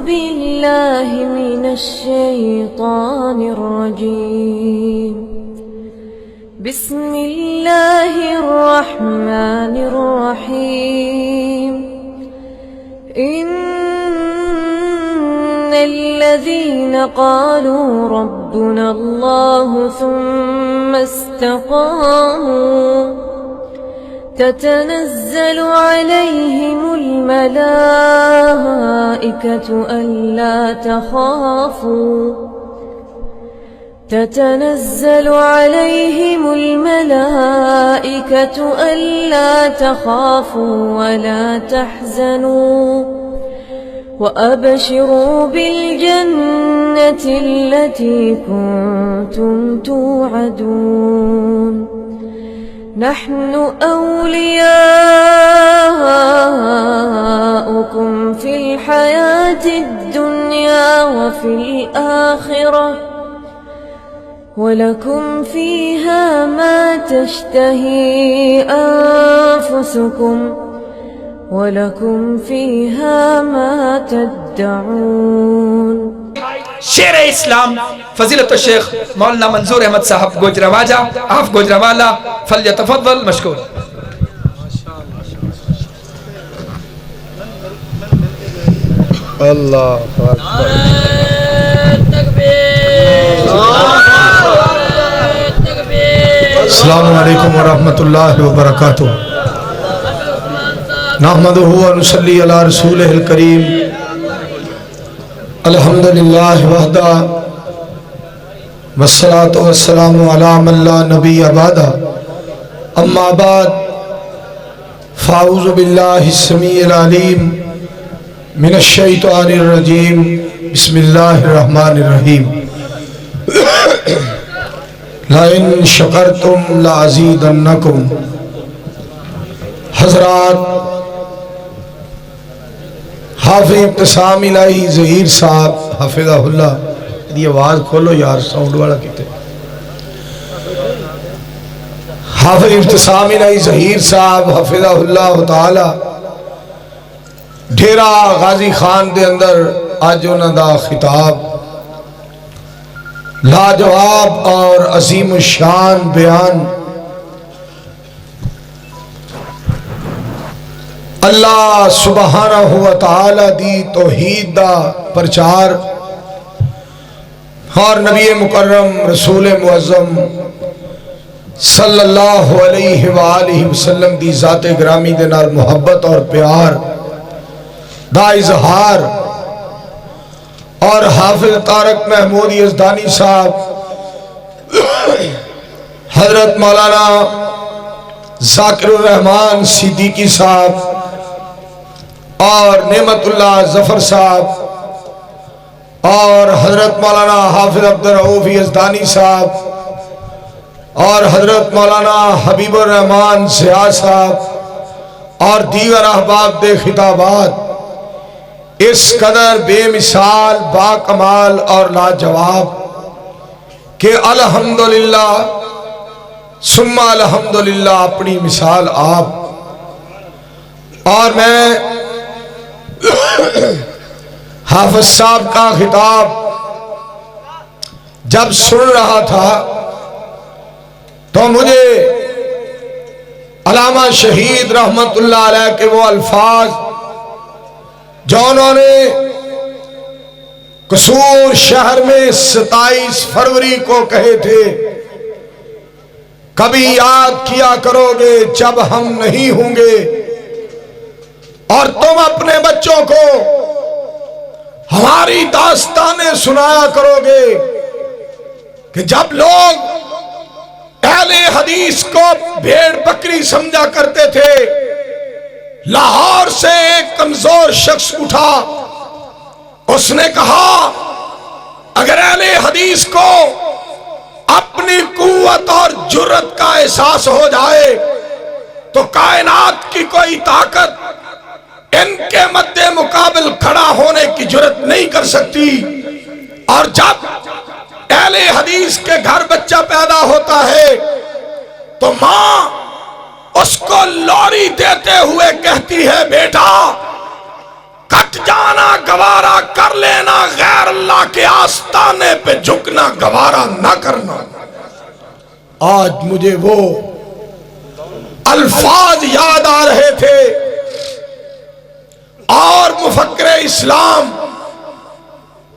بالله من الشيطان الرجيم. بسم الله الرحمن الرحيم. إن الذين قالوا ربنا الله ثم استقاموا تتنزل عليهم الملائكة ألا تخافوا ولا تحزنوا وأبشروا بالجنة التي كنتم توعدون. نحن أولياؤكم في الحياة الدنيا وفي الآخرة ولكم فيها ما تشتهي أنفسكم وَلَكُمْ فِيهَا مَا تَدَّعُونَ. شیر اسلام فضیلت الشیخ مولانا منظور احمد صاحب گوجرواجہ آف گوجروالا فلیتفضل مشکور. اللہ اکبر. السلام علیکم ورحمۃ اللہ وبرکاتہ. نحمدہ و نصلی علی رسولہ الکریم. الحمدللہ وحدہ والصلاة والسلام علی من لا نبی بعدہ. اما بعد فاعوذ باللہ السمیع العلیم من الشیطان الرجیم. بسم اللہ الرحمن الرحیم. لئن شکرتم لازیدنکم. حضرات، حافظ ابتسام الہی ظہیر صاحب حفظہ اللہ، یہ آواز کھولو یار، ساؤنڈ والا کہتے ہیں. حافظ ابتسام الہی ظہیر صاحب حفظہ اللہ تعالی ڈھیرا غازی خان دے اندر آج انہاں دا خطاب لاجواب اور عظیم الشان بیان اللہ سبحانہ و تعالی دی توحید دا پرچار اور نبی مکرم رسول معظم صلی اللہ علیہ وآلہ وسلم دی ذات گرامی دے نال محبت اور پیار دا اظہار، اور حافظ طارق محمود یزدانی صاحب، حضرت مولانا ذاکر الرحمن صدیقی صاحب اور نعمت اللہ ظفر صاحب اور حضرت مولانا حافظ عبدالرؤوف یزدانی صاحب اور حضرت مولانا حبیب الرحمن ضیاء صاحب اور دیگر احباب دے خطابات اس قدر بے مثال، با کمال اور لاجواب کہ الحمدللہ ثم الحمدللہ اپنی مثال آپ. اور میں حافظ صاحب کا خطاب جب سن رہا تھا تو مجھے علامہ شہید رحمت اللہ علیہ کے وہ الفاظ جو انہوں نے قصور شہر میں 27 فروری کو کہے تھے، کبھی یاد کیا کرو گے جب ہم نہیں ہوں گے، اور تم اپنے بچوں کو ہماری داستانیں سنایا کرو گے کہ جب لوگ اہل حدیث کو بھیڑ بکری سمجھا کرتے تھے، لاہور سے ایک کمزور شخص اٹھا، اس نے کہا اگر اہل حدیث کو اپنی قوت اور جرت کا احساس ہو جائے تو کائنات کی کوئی طاقت ان کے مد مقابل کھڑا ہونے کی جرت نہیں کر سکتی. اور جب اہل حدیث کے گھر بچہ پیدا ہوتا ہے تو ماں اس کو لوری دیتے ہوئے کہتی ہے بیٹا کٹ جانا گوارا کر کے آستانے پہ جھکنا گوارا نہ کرنا۔ آج مجھے وہ الفاظ یاد آ رہے تھے اور مفکر اسلام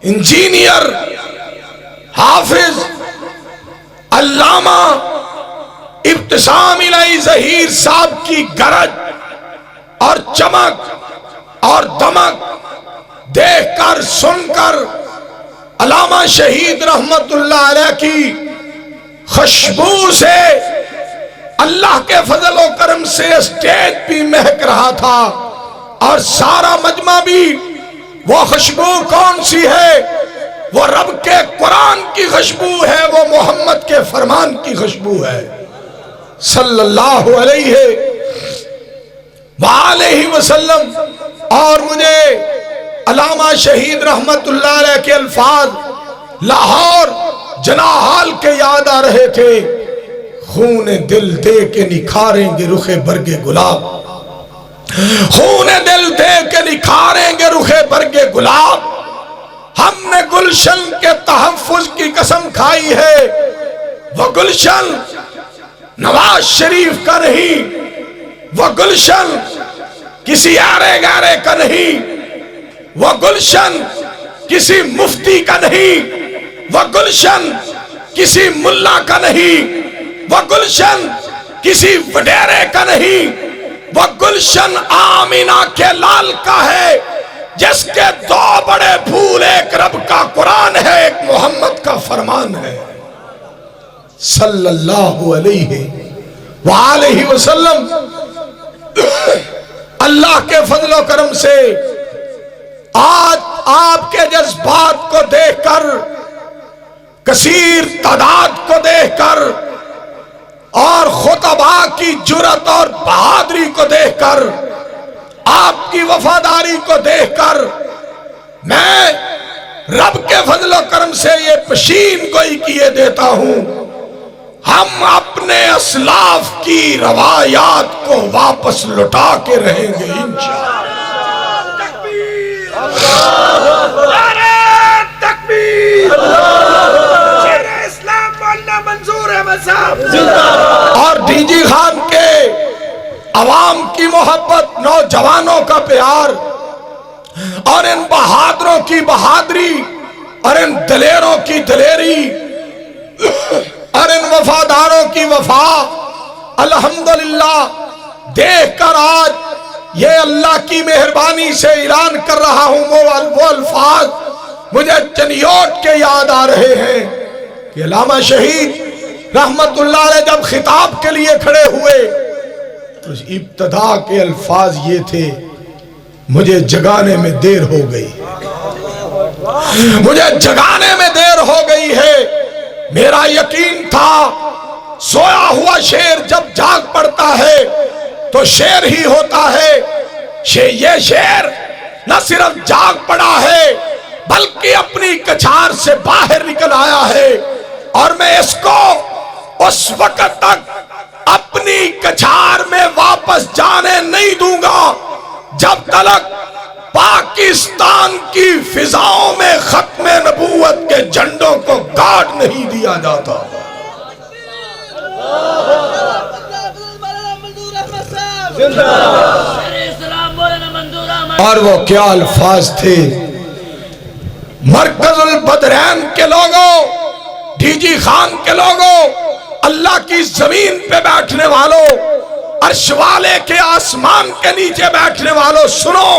انجینئر حافظ علامہ ابتسام الہی ظہیر صاحب کی گرج اور چمک اور دمک دیکھ کر سن کر علامہ شہید رحمت اللہ علیہ کی خوشبو سے اللہ کے فضل و کرم سے اسٹیج بھی مہک رہا تھا، اور سارا مجمع بھی۔ وہ خوشبو کون سی ہے؟ وہ رب کے قرآن کی خوشبو ہے، وہ محمد کے فرمان کی خوشبو ہے صلی اللہ علیہ وآلہ وسلم۔ اور مجھے علامہ شہید رحمت اللہ علیہ کے الفاظ لاہور جناحال کے یاد آ رہے تھے۔ خون دل دے کے نکھاریں گے رخ برگ گلاب، خون دل دے کے نکھاریں گے رخ برگ گلاب، ہم نے گلشن کے تحفظ کی قسم کھائی ہے، وہ گلشن نواز شریف کا نہیں، وہ گلشن کسی آرے گارے کا نہیں، وہ گلشن کسی مفتی کا نہیں، وہ گلشن کسی ملا کا نہیں، وہ گلشن کسی وڈیرے کا نہیں، وہ گلشن آمینہ کے لال کا ہے، جس کے دو بڑے پھول، ایک رب کا قرآن ہے، ایک محمد کا فرمان ہے صلی اللہ علیہ وآلہ وسلم۔ اللہ کے فضل و کرم سے آج آپ کے جذبات کو دیکھ کر، کثیر تعداد کو دیکھ کر، اور خطباء کی جرأت اور بہادری کو دیکھ کر، آپ کی وفاداری کو دیکھ کر، میں رب کے فضل و کرم سے یہ پشین گوئی کیے دیتا ہوں، ہم اپنے اسلاف کی روایات کو واپس لٹا کے رہیں گے انشاءاللہ۔ تکبیر! نعرہ تکبیر! شیر اسلام مولانا منظور احمد صاحب اور ڈی جی خان کے عوام کی محبت، نوجوانوں کا پیار، اور ان بہادروں کی بہادری، اور ان دلیروں کی دلیری، اور ان وفاداروں کی وفا، الحمدللہ دیکھ کر آج یہ اللہ کی مہربانی سے اعلان کر رہا ہوں، وہ الفاظ مجھے چنیوٹ کے یاد آ رہے ہیں کہ علامہ شہید رحمت اللہ علیہ جب خطاب کے لیے کھڑے ہوئے تو ابتدا کے الفاظ یہ تھے: مجھے جگانے میں دیر ہو گئی، مجھے جگانے میں دیر ہو گئی ہے، میرا یقین تھا سویا ہوا شیر جب جاگ پڑتا ہے تو شیر ہی ہوتا ہے، یہ شیر نہ صرف جاگ پڑا ہے بلکہ اپنی کچھار سے باہر نکل آیا ہے، اور میں اس کو اس وقت تک اپنی کچھار میں واپس جانے نہیں دوں گا جب تلک پاکستان کی فضاؤں میں ختم نبوت کے جھنڈوں کو گاڑ نہیں دیا جاتا۔ اور وہ کیا الفاظ تھے! مرکز البدرین کے لوگوں، ڈی جی خان کے لوگوں، اللہ کی زمین پہ بیٹھنے والوں، عرش والے کے آسمان کے نیچے بیٹھنے والوں، سنو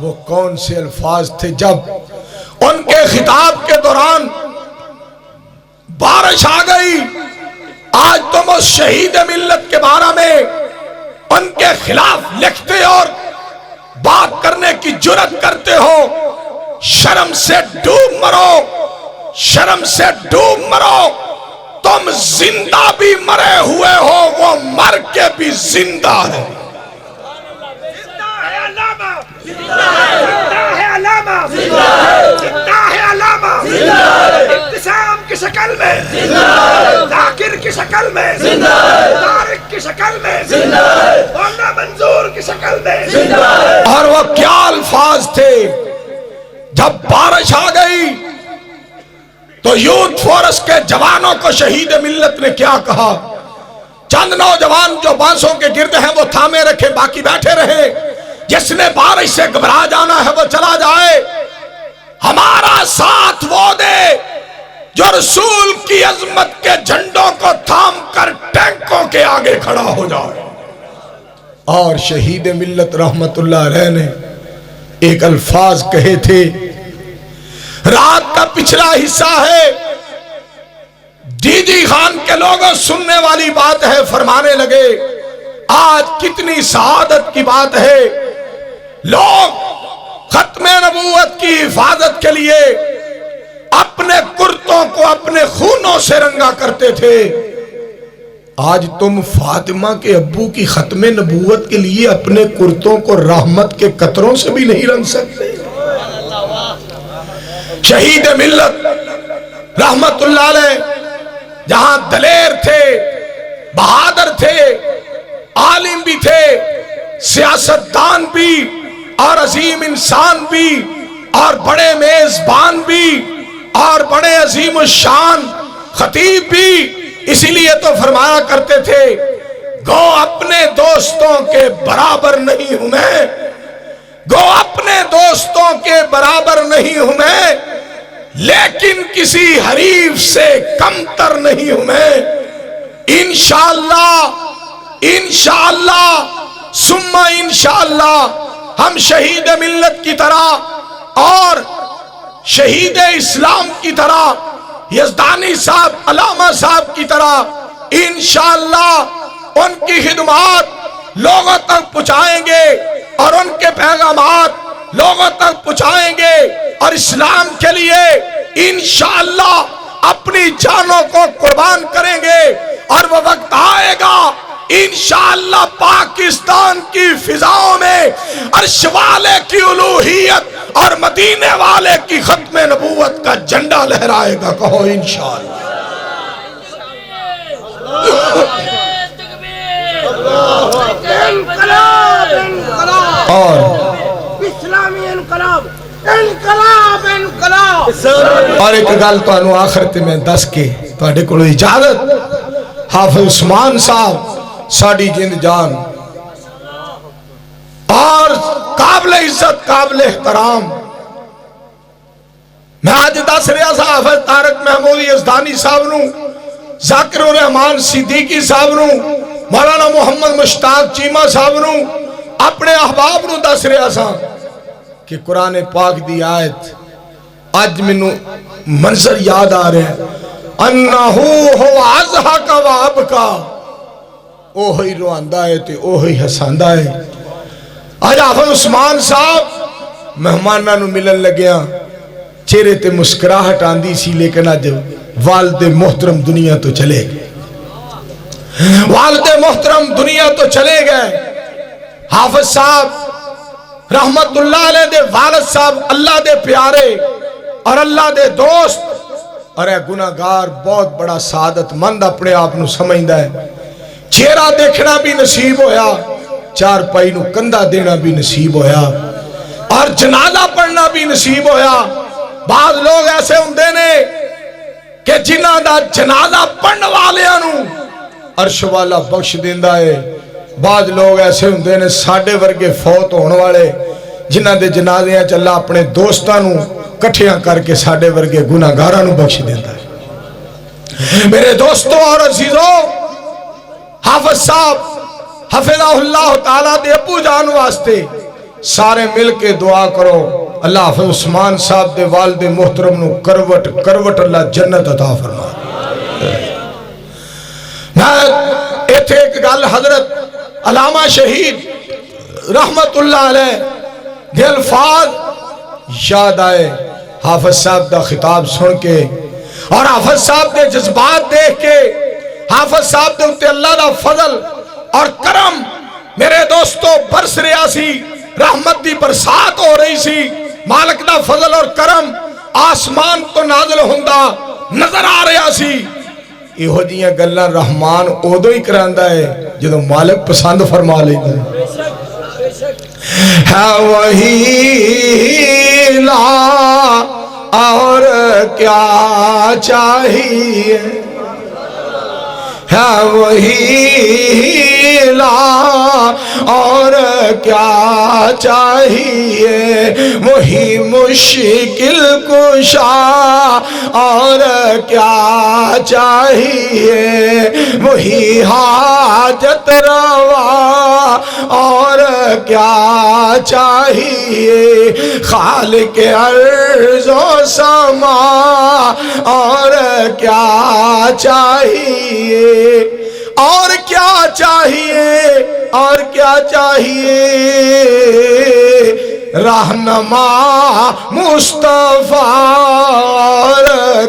وہ کون سے الفاظ تھے جب ان کے خطاب کے دوران بارش آ گئی۔ آج تم اس شہید ملت کے بارے میں ان کے خلاف لکھتے اور بات کرنے کی جرأت کرتے ہو، شرم سے ڈوب مرو، شرم سے ڈوب مرو، تم زندہ بھی مرے ہوئے ہو، وہ مر کے بھی زندہ ہے۔ زندہ ہے علامہ، زندہ ہے علامہ، زندہ ہے علامہ، ابتسام کی شکل میں، ذاکر کی شکل میں، طارق کی شکل میں، مولانا منظور کی شکل میں۔ اور وہ کیا الفاظ تھے جب بارش آ گئی تو یوتھ فورس کے جوانوں کو شہید ملت نے کیا کہا؟ چند نوجوان جو بانسوں کے گرد ہیں وہ تھامے رکھے، باقی بیٹھے رہے۔ جس نے بارش سے گھبرا جانا ہے وہ چلا جائے، ہمارا ساتھ وہ دے جو رسول کی عظمت کے جھنڈوں کو تھام کر ٹینکوں کے آگے کھڑا ہو جائے۔ اور شہید ملت رحمت اللہ علیہ نے ایک الفاظ کہے تھے، رات کا پچھلا حصہ ہے، جی جی خان کے لوگوں سننے والی بات ہے، فرمانے لگے آج کتنی سعادت کی بات ہے، لوگ ختم نبوت کی حفاظت کے لیے اپنے کرتوں کو اپنے خونوں سے رنگا کرتے تھے، آج تم فاطمہ کے ابو کی ختم نبوت کے لیے اپنے کرتوں کو رحمت کے قطروں سے بھی نہیں رنگ سکتے۔ شہید ملت رحمت اللہ علیہ جہاں دلیر تھے، بہادر تھے، عالم بھی تھے، سیاستدان بھی اور عظیم انسان بھی اور بڑے میزبان بھی اور بڑے عظیم الشان خطیب بھی، اسی لیے تو فرمایا کرتے تھے گو اپنے دوستوں کے برابر نہیں ہوں میں، گو اپنے دوستوں کے برابر نہیں ہوں میں، لیکن کسی حریف سے کمتر نہیں ہوں میں۔ انشاءاللہ ثم انشاءاللہ ہم شہید ملت کی طرح اور شہید اسلام کی طرح، یزدانی صاحب علامہ صاحب کی طرح انشاءاللہ ان کی خدمات لوگوں تک پہنچائیں گے اور ان کے پیغامات لوگوں تک پہنچائیں گے اور اسلام کے لیے انشاءاللہ اپنی جانوں کو قربان کریں گے، اور وہ وقت آئے گا انشاءاللہ پاکستان کی فضاؤں میں عرش والے کی الوہیت اور مدینے والے کی ختم نبوت کا جھنڈا لہرائے گا، کہو انشاءاللہ۔ اور اسلامی انقلاب انقلاب انقلاب۔ اور ایک گل تو آخرت میں دس کے تواڈے کولوں اجازت، حافظ عثمان صاحب ساڈی جند جان اور قابل عزت قابل احترام، میں آج دس رہا سا حافظ طارق محمود یزدانی صاحب نو، ذاکر الرحمان صدیقی صاحب نو، مولانا محمد مشتاق چیمہ صاحب نو، اپنے احباب نو دس رہا سا کہ قرآن پاک دی آیت آج منو منظر یاد آ رہے ہیں، انہو ہو ازحق و ابکا، اوہی رواندہ ہے تے اوہی حساندہ ہے۔ آج حافظ عثمان صاحب مہمانہ نو ملن لگیا، چہرے تے مسکراہٹ آندی سی، لیکن آج والد محترم دنیا تو چلے گئے، والد محترم دنیا تو چلے گئے۔ حافظ صاحب رحمت اللہ علیہ دے والد صاحب اللہ دے پیارے اور اللہ دے دوست، اور اے گناہگار بہت بڑا سعادت مند اپنے آپ نو سمجھدا ہے، چہرہ دیکھنا بھی نصیب ہویا، چار پائی نو کندھا دینا بھی نصیب ہویا، اور جنازہ پڑھنا بھی نصیب ہویا۔ بعض لوگ ایسے ہوندے نے کہ جنہاں دا جنازہ پڑھن والیاں نو عرش والا بخش دیندا ہے، بعض لوگ ایسے ہوندے نے ساڈے ورگے فوت ہونے والے جنہاں دے جنازیاں چ اللہ اپنے دوستاں نو کٹھیاں کر کے ساڈے ورگے گناہگاراں نو بخش دیندا ہے۔ میرے دوستوں اور عزیزوں، حافظ صاحب حفظہ اللہ تعالیٰ دے ابو جان واسطے سارے مل کے دعا کرو، اللہ حافظ عثمان صاحب دے والد محترم نو کروٹ کروٹ اللہ جنت عطا فرما۔ میں ایتھے ایک گل حضرت علامہ شہید رحمت اللہ علیہ دے الفاظ یاد آئے، حافظ صاحب دا خطاب سن کے اور حافظ صاحب دے جذبات دیکھ کے، حافظ صاحب دے اتے اللہ دا فضل اور کرم، میرے دوستو برس رہا سی، رحمت دی برسات ہو رہی سی، مالک دا فضل اور کرم آسمان تو نازل ہوندا نظر آ رہا سی۔ ایہو جیاں گلاں رحمان اودوں ہی کراندا ہے جدوں مالک پسند فرما لیندا ہے وہی لا اور کیا چاہیے ہے وہی لا، اور کیا چاہیے وہی مشکل کشا، اور کیا چاہیے وہی حاجت روا، اور کیا چاہیے خالق ارض و سما، اور کیا چاہیے، اور کیا چاہیے، اور کیا چاہیے رہنما مصطفیٰ، اور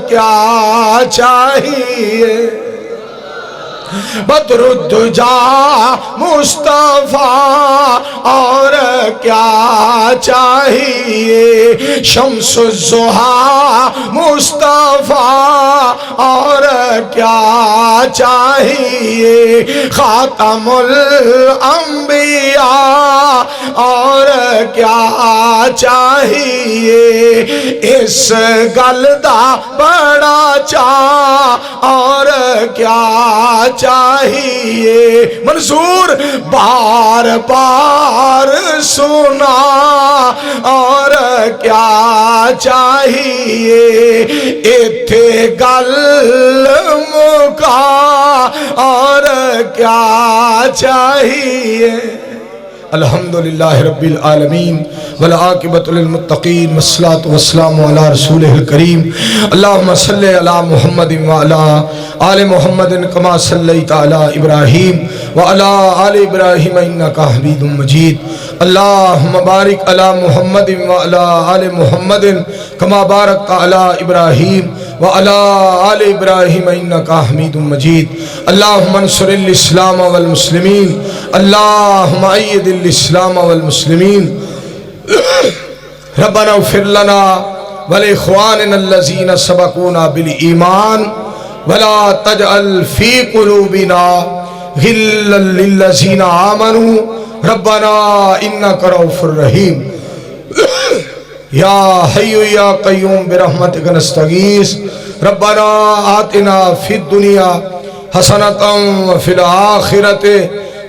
کیا چاہیے بدر الدجا مصطفیٰ، اور کیا چاہیے شمس الضحیٰ مصطفیٰ، اور کیا چاہیے خاتم الانبیاء، اور کیا چاہیے اس گل دا بڑا چاہ، اور کیا چاہیے منظور بار بار سنا، اور کیا چاہیے ایتھے گل مکا، اور کیا چاہیے الحمدللہ رب العالمین والعاقبۃ للمتقین والصلاة والسلام علی رسولہ الکریم اللہم صلی علی محمد وعلی آل محمد کما صلیت علی ابراہیم وعلی آل ابراہیم انکا حمید مجید اللہم بارک علی محمد وعلی آل محمد کما بارکت علی ابراہیم وعلی آل ابراہیم انکا حمید مجید اللہم انصر الاسلام والمسلمین اللہم اید الاسلام والمسلمین ربنا اغفر لنا ولاخواننا الذین سبقونا بالایمان ولا تجعل فی قلوبنا غلا للذین آمنوا ربنا انک رؤوف رحیم یا حی یا قیوم برحمتک نستغیث ربنا آتنا فی الدنیا حسنۃ وفی الآخرۃ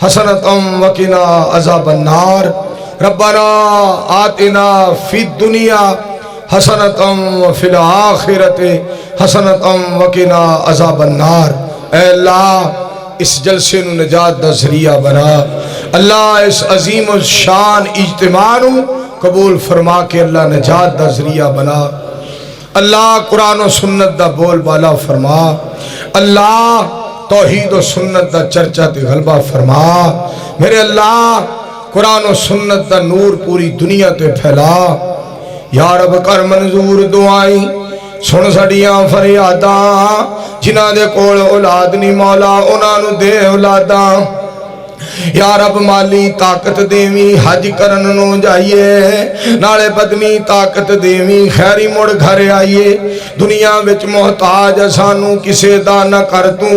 حسنۃ وقنا عذاب النار ربنا آتنا فی الدنیا حسنۃ وفی الآخرۃ حسنۃ وقنا عذاب النار۔ اے اللہ اس جلسے نو نجات دا ذریعہ بنا، اللہ اس عظیم الشان اجتماع نو قبول فرما کے اللہ نجات دا ذریعہ بنا، اللہ قرآن و سنت دا بول بالا فرما، اللہ توحید و سنت دا چرچا تے غلبہ فرما، میرے اللہ قرآن و سنت دا نور پوری دنیا تے پھیلا، یا رب کر منظور دعائیں سن سڑیاں فریاداں، جنہاں دے کول اولاد نہیں مولا انہاں نو دے اولاداں، یا رب مالی طاقت دیویں حج کرن نو جائیے، نالے بدنی طاقت دیویں خیری مڑ گھر آئیے، دنیا وچ محتاج سانو کسے دا نہ کر تو،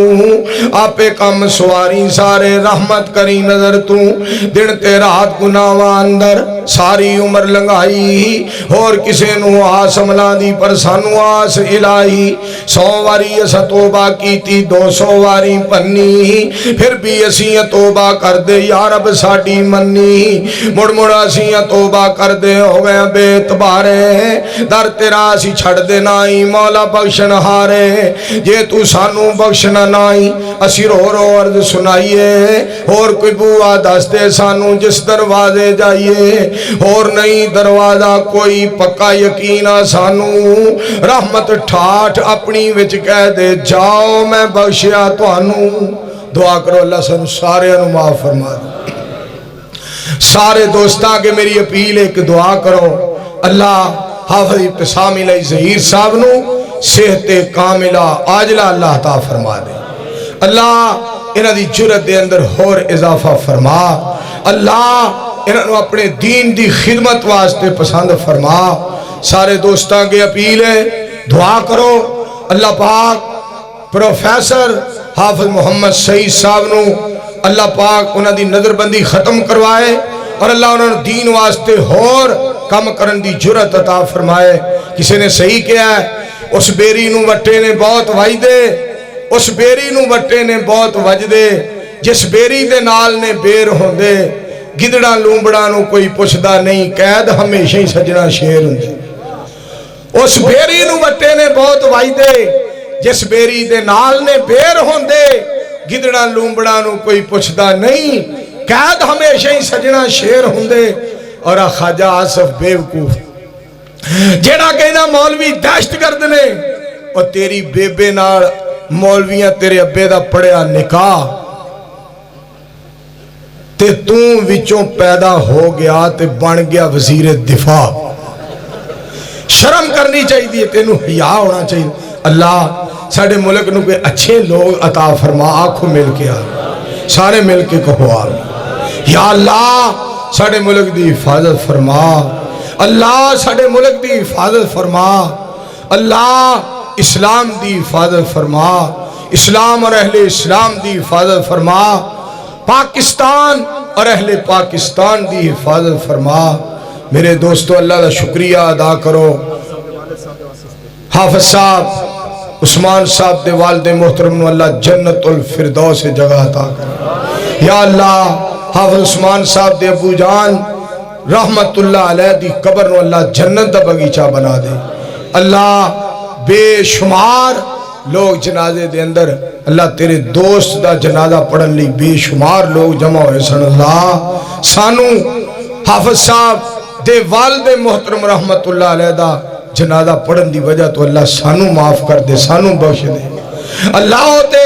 آپے کم سواری سارے رحمت کری نظر تو، دن تے رات گناہاں اندر ساری عمر لنگائی، اور کسے نو آس ملا دی پر سانو آس الہی، 100 واری اسا توبہ کیتی 200 واری پنی، پھر بھی اسیاں توبہ کر دے یا رب ساڑی منی، مڑ مڑ اسیاں توبہ کر دے ہو گئے بے اعتبارے، در تیرا اسی چھڑ دے نائی مولا بخشن ہارے، جے تو سانو بخشنا نائی اسی رو رو عرض سنائیے، اور کوئی بوا دس دے سانو جس دروازے جائیے، اور نئی دروازہ کوئی پکا یقینہ سانو، رحمت ٹھاٹ اپنی وچ کہہ دے جاؤ میں بخشیا توانو، دعا کرو اللہ سن سارے انو معاف فرما دے، سارے دوستاں کے میری اپیل ایک دعا کرو، اللہ حافظ ابتسامی علیہ ظہیر صاحب نو صحت کاملہ عاجلہ اللہ عطا فرما دے، اللہ انہاں دی جرت دے اندر اور اضافہ فرما، اللہ انہاں نو اپنے دین دی خدمت واسطے پسند فرما، سارے دوستاں کے اپیل ہے دعا کرو اللہ پاک پروفیسر حافظ محمد سعید صاحب نو اللہ پاک انہاں دی نظر بندی ختم کروائے، اور اللہ انہاں نے دین واسطے اور کم کرن دی جرت عطا فرمائے۔ کسی نے صحیح کیا ہے اس بیری نو وٹے نے بہت وجدے اس بیری نو وٹے نے بہت وجدے جس بیری دے نال نے بیر ہوندے گدڑا لومبڑا نو کوئی پوچھدا نہیں قید ہمیشہ ہی سجنا شیر ہوندے اس بیری نو وٹے نے بہت وجدے جس بیری دے نال نے بیر ہوندے گدڑا لومبڑا نو کوئی پوچھدا نہیں قید ہمیشہ ہی سجنا شیر ہوندے اور خواجہ آصف بیوقوف جیڑا کہنا مولوی دہشت گرد نے اور تیری بیبے نال مولویاں تیرے ابے دا پڑیا نکاح تے توں وچوں پیدا ہو گیا تے بن گیا وزیر دفاع شرم کرنی چاہیے تینوں حیا ہونا چاہیے اللہ ساڑھے ملک نو کوئی اچھے لوگ عطا فرما آنکھوں مل کے سارے مل کے کہو آمین یا اللہ ساڑھے ملک دی حفاظت فرما اللہ ساڑھے ملک دی حفاظت فرما اللہ اسلام دی حفاظت فرما اسلام اور اہل اسلام دی حفاظت فرما پاکستان اور اہل پاکستان دی حفاظت فرما میرے دوستو اللہ دا شکریہ ادا کرو حافظ صاحب عثمان صاحب دے والد محترم نو اللہ جنت الفردوس جگہ عطا کرے یا اللہ حافظ عثمان صاحب دے ابو جان رحمت اللہ علیہ دی قبر نو اللہ جنت دا بگیچہ بنا دے اللہ بے شمار لوگ جنازے دے اندر اللہ تیرے دوست دا جنازہ پڑھن لی بے شمار لوگ جمع ہوئے سن اللہ سانو حافظ صاحب دے والد محترم رحمت اللہ علیہ دا جنازہ پڑھن دی وجہ تو اللہ سانو معاف کر دے سانو بخش دے اللہ ہوتے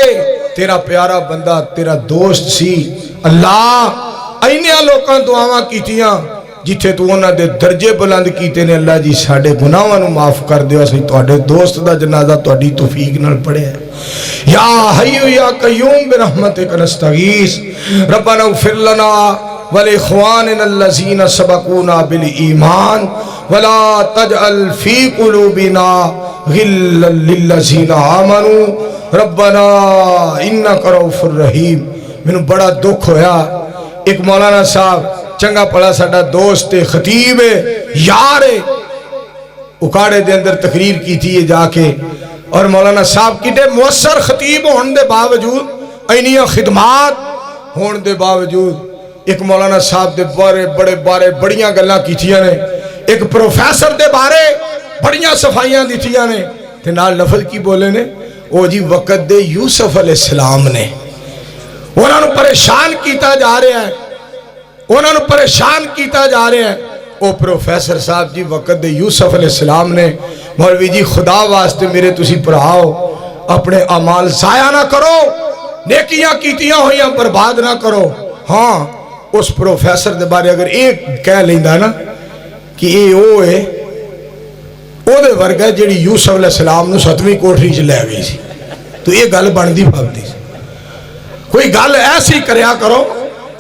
تیرا پیارا بندہ تیرا دوست سی اللہ اینیاں لوکاں دعاواں کیتیاں جتھے تو انہاں دے درجے بلند کیتے نے اللہ جی ساڑھے گناہاں نو معاف کر دے اسی تواڈے دوست دا جنازہ تواڈی توفیق نال پڑھے یا حی یا قیوم برحمتک نستغیث ربنا اغفر لنا وَلِإِخْوَانِنَا الَّذِينَ سَبَقُونَا بِالْإِيمَانِ وَلَا تَجْعَلْ فِي قُلُوبِنَا غِلًّا لِلَّذِينَ آمَنُوا رَبَّنَا إِنَّكَ رَءُوفٌ رَحِيمٌ میں بڑا دکھ ہویا ایک مولانا صاحب چنگا پڑا ساڈا دوست خطیب یار اکاڑے دے اندر تقریر کی تھی یہ جا کے اور مولانا صاحب کٹے مؤثر خطیب ہون دے باوجود اینیاں خدمات ہون دے باوجود ایک مولانا صاحب دے بڑے بڑیاں گلاں کیتیاں نے ایک پروفیسر دے بارے بڑیاں صفائیاں دیتیاں نے تے نال لفظ کی بولے نے او جی وقت دے یوسف علیہ السلام نے انہاں نو پریشان کیتا جا رہا ہے انہاں نو پریشان کیتا جا رہا ہے او پروفیسر صاحب جی وقت دے یوسف علیہ السلام نے مولوی جی خدا واسطے میرے تسی پڑھاؤ اپنے اعمال ضائع نہ کرو نیکیاں کیتیاں ہویاں برباد نہ کرو ہاں اس پروفیسر دے بارے اگر ایک کہہ لیندہ نا کہ اے او ہے او دے ورگا جیڑی یوسف علیہ السلام نو 7ویں کوٹری چ لے گئی سی تو یہ گل بندی پھبدی سی کوئی گل ایسی کریا کرو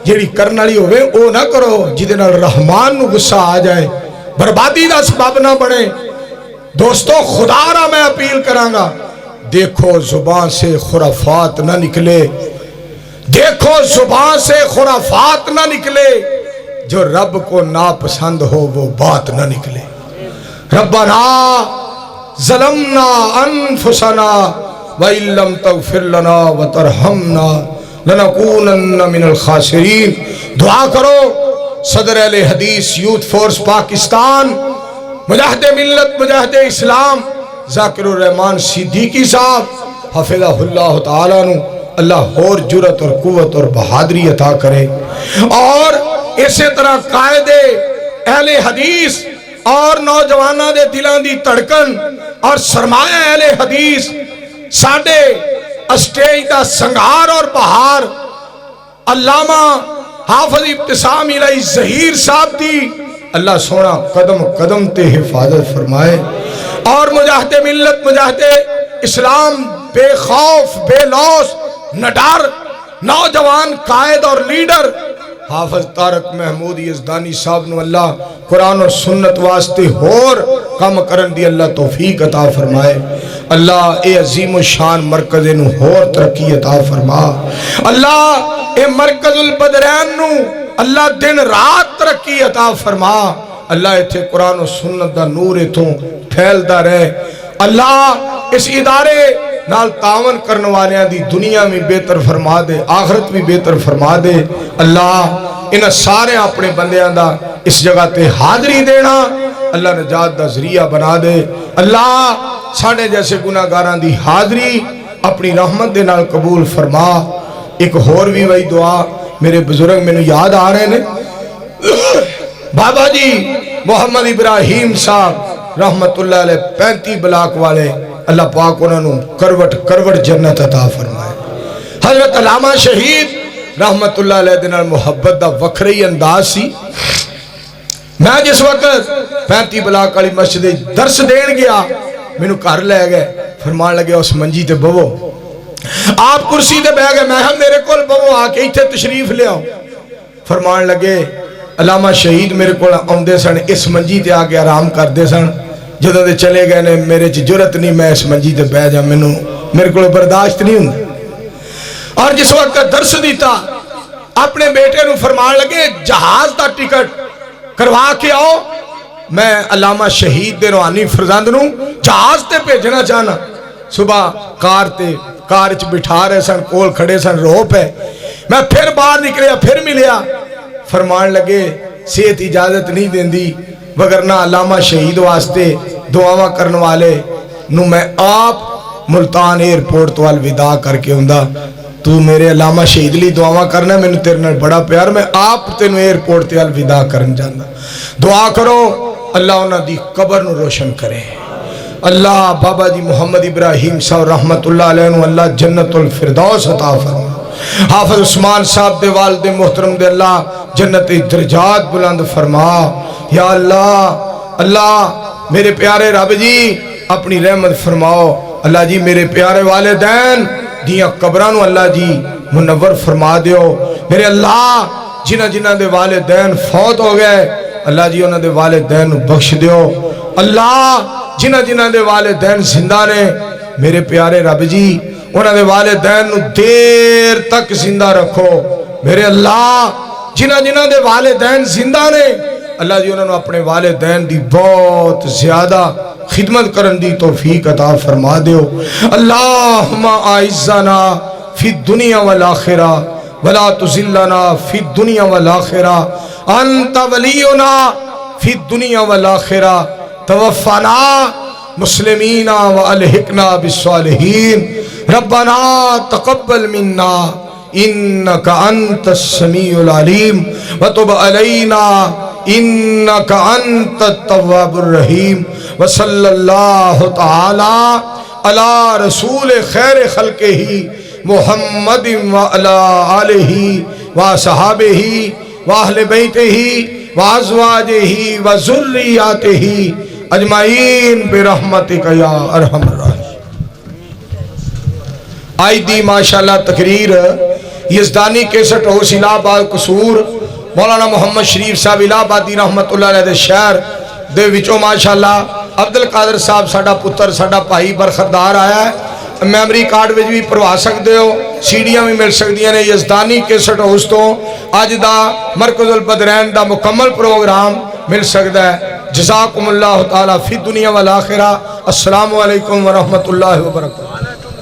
جیڑی کرن والی ہوے او نہ کرو جدے نال رحمان نو غصہ آ جائے بربادی دا سبب نہ بنے دوستو خدا را میں اپیل کراں گا دیکھو زبان سے خرافات نہ نکلے دیکھو زبان سے خرافات نہ نکلے جو رب کو ناپسند ہو وہ بات نہ نکلے ربنا ظلمنا انفسنا وَإِن لَّمْ تَغْفِرْ لَنَا وَتَرْحَمْنَا لَنَكُونَنَّ مِنَ الْخَاسِرِينَ دعا کرو صدر اہل حدیث یوتھ فورس پاکستان مجاہد ملت مجاہد اسلام ذاکر الرحمان صدیقی صاحب حفظہ اللہ تعالیٰ نو اللہ اور جرت اور قوت اور بہادری عطا کرے اور اسی طرح قائد اہل حدیث اور نوجوانہ دے دلان دی تڑکن اور سرمایہ اہل حدیث ساڑھے اسٹیج دا سنگار اور بہار علامہ حافظ ابتسام الہی ظہیر صاحب دی اللہ سونا قدم قدم تے حفاظت فرمائے اور مجاہد ملت مجاہد اسلام بے خوف بے لوث نڈار نوجوان قائد اور لیڈر حافظ طارق محمود یزدانی صاحب نو اللہ قرآن اور سنت واسطے ہور کم کرن دی اللہ توفیق عطا فرمائے اللہ اے عظیم و شان مرکز نو ہور ترقی عطا فرما اللہ اے مرکز البدرین نو اللہ دن رات ترقی عطا فرما اللہ ایتھے قرآن و سنت دا نور ایتھوں پھیلدا رہے اللہ اس ادارے نال تعاون کرنے والیاں دی دنیا میں بہتر فرما دے، آخرت بھی بہتر فرما دے۔ اللہ انہاں سارے اپنے بندیاں دا اس جگہ تے حاضری دینا اللہ نجات دا ذریعہ بنا دے۔ اللہ ساڑھے جیسے گناہگاراں دی حاضری اپنی رحمت دے نال قبول فرما۔ ایک اور بھی وہی دعا میرے بزرگ میں یاد آ رہے ہیں، بابا جی محمد ابراہیم صاحب رحمت اللہ علیہ 35 بلاک والے، اللہ پاک انہوں نے کروٹ جنت عطا فرمائے۔ حضرت علامہ شہید رحمت اللہ علیہ دنال محبت دا وکھری انداز سی۔ میں جس وقت 35 بلاک والی مسجد درس دین گیا، مینوں گھر لے گئے، فرمان لگے اس منجی تے بوو، آپ کرسی تے بیٹھ گئے، میں ہم میرے کول بوو آ کے ایتھے تشریف لے آؤ۔ فرمان لگے علامہ شہید میرے کول آندے سن، اس منجی تے آ کے آرام کردے سن، جدوں دے چلے گئے نے میرے چ جرت نہیں میں اس منجی تے بیٹھ جا، میرے کول برداشت نہیں ہوندا۔ اور جس وقت درس دیتا اپنے بیٹے نو فرمان لگے جہاز دا ٹکٹ کروا کے آؤ، میں علامہ شہید دے روحانی فرزند نو جہاز تے بھیجنا چاہنا۔ صبح کار چ بٹھا رہے سن، کول کھڑے سن، روپ ہے، میں پھر باہر نکلیا، پھر ملیا، فرمان لگے صحت اجازت نہیں دیندی، وگرنہ علامہ شہید واسطے دعاواں کرنے والے نو میں آپ ملتان ایئرپورٹ تو الوداع کر کے ہوندا، تو میرے علامہ شہید لی دعاواں کرنا، میں نے تیرے نال بڑا پیار، میں آپ تینوں ایئرپورٹ تے الوداع کرن جاندا۔ دعا کرو اللہ انہاں دی قبر نو روشن کرے۔ اللہ بابا جی محمد ابراہیم صاحب رحمت اللہ علیہ نو اللہ جنت الفردوس عطا فرما۔ حافظ عثمان صاحب دے والد محترم دے اللہ جنت درجات بلند فرما۔ یا اللہ میرے پیارے رب جی اپنی رحمت فرماؤ۔ اللہ جی میرے پیارے والدین دیاں قبرانو اللہ جی منور فرما دیو۔ میرے اللہ جنہ دے والدین فوت ہو گئے اللہ جی انہاں دے والدین بخش دیو۔ اللہ جنہ دے والدین زندہ نے میرے پیارے رب جی انہاں دے والدین نو دیر تک زندہ رکھو۔ میرے اللہ جنہ دے والدین زندہ نے اللہ جی انہوں نے اپنے والدین دی بہت زیادہ خدمت کرن دی توفیق عطا فرما دیو۔ اللہم اعزنا فی الدنیا والآخرہ ولا تذلنا فی الدنیا والآخرہ، انت ولینا فی الدنیا والآخرہ، توفنا مسلمین والحقنا بالصالحین، ربنا تقبل منا انک انت السمیع العلیم وتب علینا انک انت التواب الرحیم، وصلی اللہ تعالی علی رسول خیر خلقہ محمد وعلی آلہ وصحابہ واہل بیتہ وازواجہ وذریاتہ اجمعین برحمتک یا ارحم الراحمین۔ آئی دی ماشاءاللہ تقریر یزدانی کیسٹ ہوس الہ آباد قصور مولانا محمد شریف صاحب الہ آبادی رحمت اللہ علیہ دے شہر دے وچوں ماشاءاللہ عبدالقادر صاحب ساڈا پتر ساڈا بھائی برخدار آیا ہے۔ میمری کارڈ وچ بھی پروا سکتے ہو، سیڈیاں بھی مل سکدیاں نے۔ یزدانی کیسٹ ہاؤس تو اج دا مرکز البدرین دا مکمل پروگرام مل سکتا ہے۔ جزاکم اللہ تعالی فی الدنیا والآخرہ۔ السلام علیکم ورحمت اللہ وبرکاتہ۔